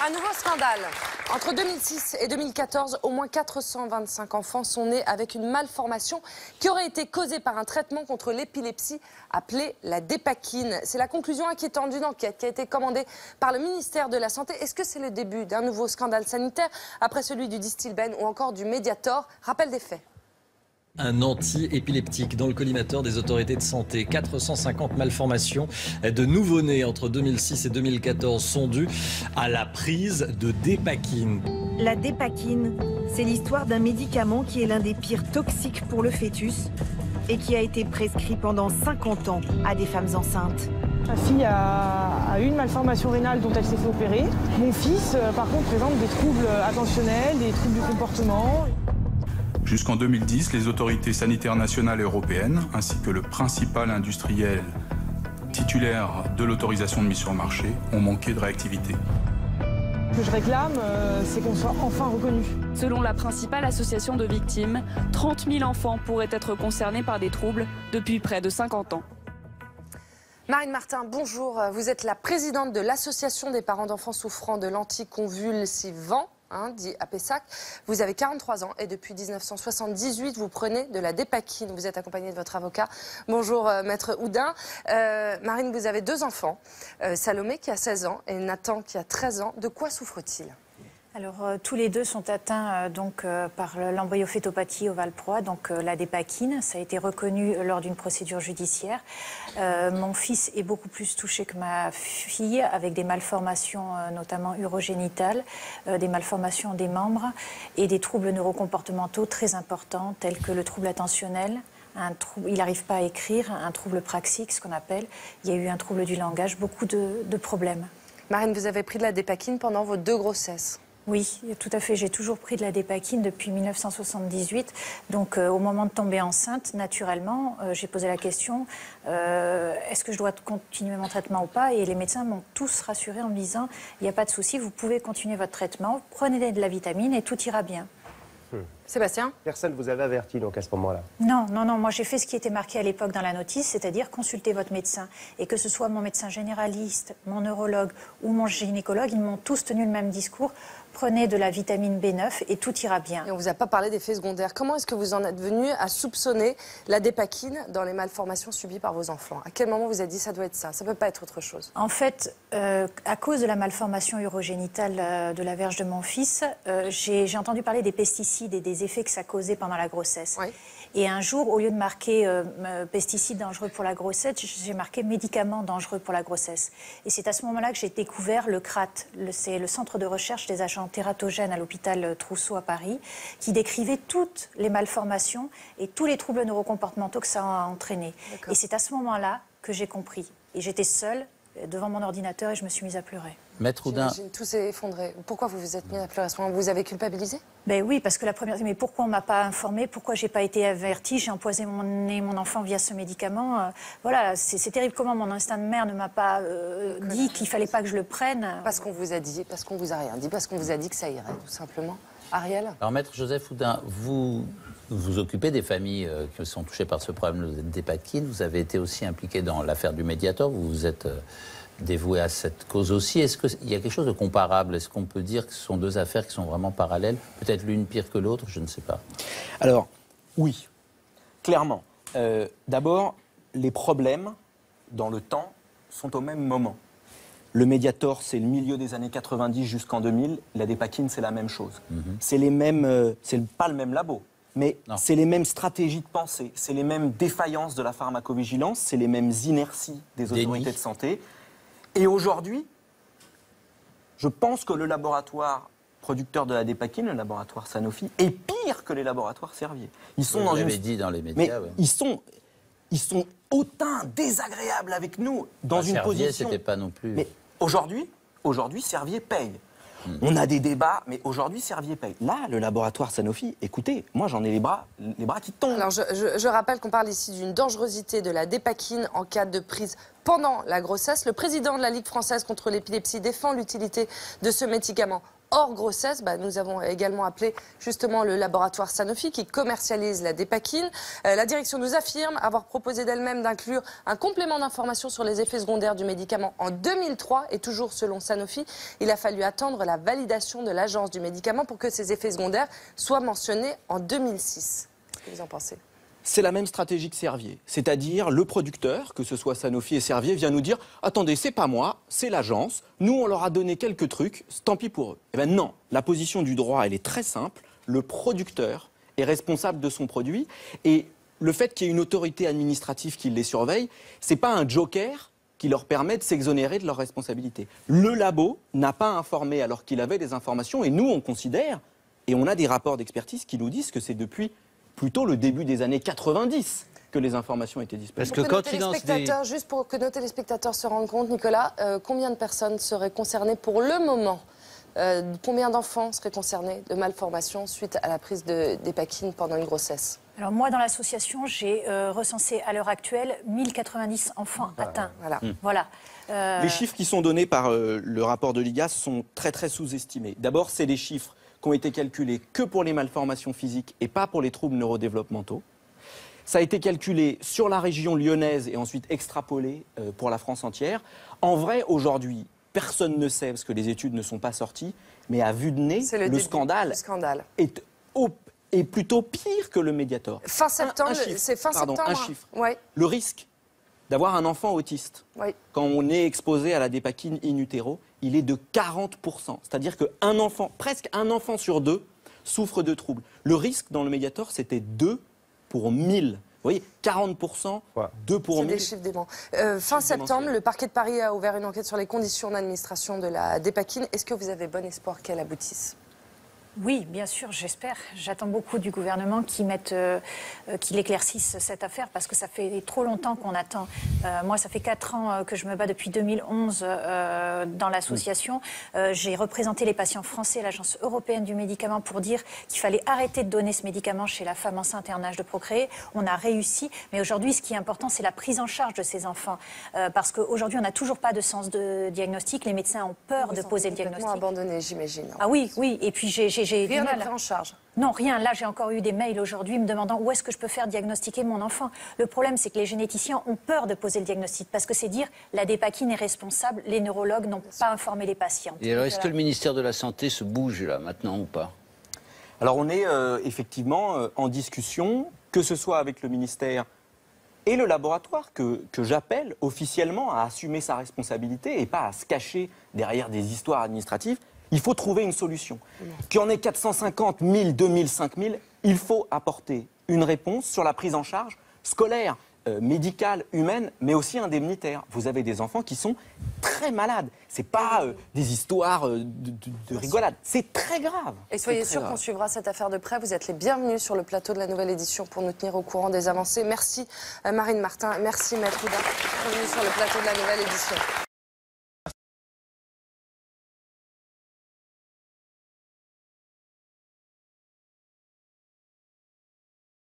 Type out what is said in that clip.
Un nouveau scandale. Entre 2006 et 2014, au moins 425 enfants sont nés avec une malformation qui aurait été causée par un traitement contre l'épilepsie appelé la dépakine. C'est la conclusion inquiétante d'une enquête qui a été commandée par le ministère de la Santé. Est-ce que c'est le début d'un nouveau scandale sanitaire après celui du Distilbène ou encore du Mediator? Rappel des faits. Un anti-épileptique dans le collimateur des autorités de santé. 450 malformations de nouveau-nés entre 2006 et 2014 sont dues à la prise de dépakine. La dépakine, c'est l'histoire d'un médicament qui est l'un des pires toxiques pour le fœtus et qui a été prescrit pendant 50 ans à des femmes enceintes. Ma fille a eu une malformation rénale dont elle s'est fait opérer. Mon fils, par contre, présente des troubles attentionnels, des troubles du comportement. Jusqu'en 2010, les autorités sanitaires nationales et européennes, ainsi que le principal industriel titulaire de l'autorisation de mise sur le marché, ont manqué de réactivité. Ce que je réclame, c'est qu'on soit enfin reconnu. Selon la principale association de victimes, 30 000 enfants pourraient être concernés par des troubles depuis près de 50 ans. Marine Martin, bonjour. Vous êtes la présidente de l'association des parents d'enfants souffrant de l'anticonvulsivant. Dit à Pessac. Vous avez 43 ans et depuis 1978, vous prenez de la dépakine. Vous êtes accompagnée de votre avocat. Bonjour, maître Houdin. Marine, vous avez deux enfants. Salomé qui a 16 ans et Nathan qui a 13 ans. De quoi souffre-t-il ? Alors, tous les deux sont atteints par l'embryofétopathie ovale-proie, donc la dépakine. Ça a été reconnu lors d'une procédure judiciaire. Mon fils est beaucoup plus touché que ma fille, avec des malformations notamment urogénitales, des malformations des membres et des troubles neurocomportementaux très importants, tels que le trouble attentionnel. Il n'arrive pas à écrire, un trouble praxique, ce qu'on appelle. Il y a eu un trouble du langage, beaucoup de problèmes. Marine, vous avez pris de la dépakine pendant vos deux grossesses. Oui, tout à fait. J'ai toujours pris de la dépakine depuis 1978. Donc, au moment de tomber enceinte, naturellement, j'ai posé la question est-ce que je dois continuer mon traitement ou pas? Et les médecins m'ont tous rassurée en me disant il n'y a pas de souci, vous pouvez continuer votre traitement, prenez de la vitamine et tout ira bien. Sébastien? Personne ne vous avait averti donc à ce moment-là? Non, moi j'ai fait ce qui était marqué à l'époque dans la notice, c'est-à-dire consulter votre médecin. Et que ce soit mon médecin généraliste, mon neurologue ou mon gynécologue, ils m'ont tous tenu le même discours. Prenez de la vitamine B9 et tout ira bien. Et on ne vous a pas parlé d'effets secondaires. Comment est-ce que vous en êtes venu à soupçonner la dépakine dans les malformations subies par vos enfants? À quel moment vous avez dit ça doit être ça? Ça ne peut pas être autre chose. En fait, à cause de la malformation urogénitale de la verge de mon fils, j'ai entendu parler des pesticides et des effets que ça causait pendant la grossesse. Oui. Et un jour, au lieu de marquer pesticides dangereux pour la grossesse, j'ai marqué médicaments dangereux pour la grossesse. Et c'est à ce moment-là que j'ai découvert le CRAT, c'est le Centre de recherche des agents tératogènes à l'hôpital Trousseau à Paris, qui décrivait toutes les malformations et tous les troubles neurocomportementaux que ça a entraîné. Et c'est à ce moment-là que j'ai compris. Et j'étais seule devant mon ordinateur et je me suis mise à pleurer. Maître Houdin. Tout s'est effondré. Pourquoi vous vous êtes mis à pleurer à ce moment? Vous avez culpabilisé? Ben oui, parce que la première... Mais pourquoi on ne m'a pas informée? Pourquoi je n'ai pas été avertie? J'ai empoisonné mon enfant via ce médicament. Voilà, c'est terrible. Comment mon instinct de mère ne m'a pas dit qu'il ne fallait pas que je le prenne? Parce qu'on vous a dit, parce qu'on vous a rien dit, parce qu'on vous a dit que ça irait, tout simplement. Ariel? Alors, Maître Joseph Houdin, vous vous occupez des familles qui sont touchées par ce problème de dépakine. Vous avez été aussi impliqué dans l'affaire du Mediator. Vous vous êtes dévoué à cette cause aussi. Est-ce qu'il y a quelque chose de comparable? Est-ce qu'on peut dire que ce sont deux affaires qui sont vraiment parallèles? Peut-être l'une pire que l'autre, je ne sais pas. Alors, oui, clairement. D'abord, les problèmes, dans le temps, sont au même moment. Le Mediator, c'est le milieu des années 90 jusqu'en 2000. La dépakine, c'est la même chose. C'est les mêmes... c'est pas le même labo. Mais c'est les mêmes stratégies de pensée, c'est les mêmes défaillances de la pharmacovigilance, c'est les mêmes inerties des autorités de santé. Et aujourd'hui, je pense que le laboratoire producteur de la dépakine, le laboratoire Sanofi, est pire que les laboratoires Servier. Ils sont vous l'avez dit dans les médias. Mais ils sont autant désagréables avec nous dans une Servier, position... c'était pas non plus... Mais aujourd'hui, Servier paye. On a des débats, mais aujourd'hui, Servier paye. Là, le laboratoire Sanofi, écoutez, moi j'en ai les bras qui tombent. Alors je rappelle qu'on parle ici d'une dangerosité de la dépakine en cas de prise pendant la grossesse. Le président de la Ligue française contre l'épilepsie défend l'utilité de ce médicament hors grossesse. Nous avons également appelé justement le laboratoire Sanofi qui commercialise la Dépakine. La direction nous affirme avoir proposé d'elle-même d'inclure un complément d'information sur les effets secondaires du médicament en 2003. Et toujours selon Sanofi, il a fallu attendre la validation de l'agence du médicament pour que ces effets secondaires soient mentionnés en 2006. Qu'est-ce que vous en pensez ? C'est la même stratégie que Servier. C'est-à-dire, le producteur, que ce soit Sanofi et Servier, vient nous dire « Attendez, c'est pas moi, c'est l'agence. Nous, on leur a donné quelques trucs, tant pis pour eux. » Eh bien non, la position du droit, elle est très simple. Le producteur est responsable de son produit. Et le fait qu'il y ait une autorité administrative qui les surveille, c'est pas un joker qui leur permet de s'exonérer de leurs responsabilités. Le labo n'a pas informé alors qu'il avait des informations. Et nous, on considère, et on a des rapports d'expertise qui nous disent que c'est depuis plutôt le début des années 90 que les informations étaient disponibles. Parce que quand il lance des... Juste pour que nos téléspectateurs se rendent compte, Nicolas, combien de personnes seraient concernées pour le moment combien d'enfants seraient concernés de malformations suite à la prise de Dépakine pendant une grossesse? Alors moi, dans l'association, j'ai recensé à l'heure actuelle 1090 enfants atteints. Voilà. Les chiffres qui sont donnés par le rapport de l'IGAS sont très très sous-estimés. D'abord, c'est des chiffres qui ont été calculés que pour les malformations physiques et pas pour les troubles neurodéveloppementaux. Ça a été calculé sur la région lyonnaise et ensuite extrapolé pour la France entière. En vrai, aujourd'hui, personne ne sait, parce que les études ne sont pas sorties, mais à vue de nez, le scandale est plutôt pire que le Mediator. Fin septembre, c'est fin septembre. Un chiffre. Ouais. Le risque d'avoir un enfant autiste, quand on est exposé à la Dépakine in utero, il est de 40%. C'est-à-dire qu'un enfant, presque un enfant sur deux, souffre de troubles. Le risque dans le Mediator, c'était 2 pour 1000. Vous voyez, 40%, 2 pour 1000. C'est des chiffres déments. Fin septembre, le parquet de Paris a ouvert une enquête sur les conditions d'administration de la Dépakine. Est-ce que vous avez bon espoir qu'elle aboutisse ? Oui, bien sûr, j'espère. J'attends beaucoup du gouvernement qu'il éclaircisse cette affaire parce que ça fait trop longtemps qu'on attend. Moi, ça fait 4 ans que je me bats depuis 2011 dans l'association. J'ai représenté les patients français à l'Agence européenne du médicament pour dire qu'il fallait arrêter de donner ce médicament chez la femme enceinte et en âge de procréer. On a réussi, mais aujourd'hui, ce qui est important, c'est la prise en charge de ces enfants. Parce qu'aujourd'hui, on n'a toujours pas de sens de diagnostic. Les médecins ont peur de poser le diagnostic. Abandonné, j'imagine. Ah oui, oui. Et puis j'ai rien n'est pris en charge. Non, rien. Là, j'ai encore eu des mails aujourd'hui me demandant où est-ce que je peux faire diagnostiquer mon enfant. Le problème, c'est que les généticiens ont peur de poser le diagnostic parce que c'est dire la Dépakine est responsable, les neurologues n'ont pas informé les patients. Et alors, est-ce que le ministère de la Santé se bouge là, maintenant ou pas? Alors, on est effectivement en discussion, que ce soit avec le ministère et le laboratoire, que j'appelle officiellement à assumer sa responsabilité et pas à se cacher derrière des histoires administratives. Il faut trouver une solution. Qu'il y en ait 450, 1000, 2000, 5000, il faut apporter une réponse sur la prise en charge scolaire, médicale, humaine, mais aussi indemnitaire. Vous avez des enfants qui sont très malades. Ce n'est pas des histoires de rigolade. C'est très grave. Et soyez sûr qu'on suivra cette affaire de près. Vous êtes les bienvenus sur le plateau de la nouvelle édition pour nous tenir au courant des avancées. Merci Marine Martin, merci Maître Oudin, bienvenue sur le plateau de la nouvelle édition.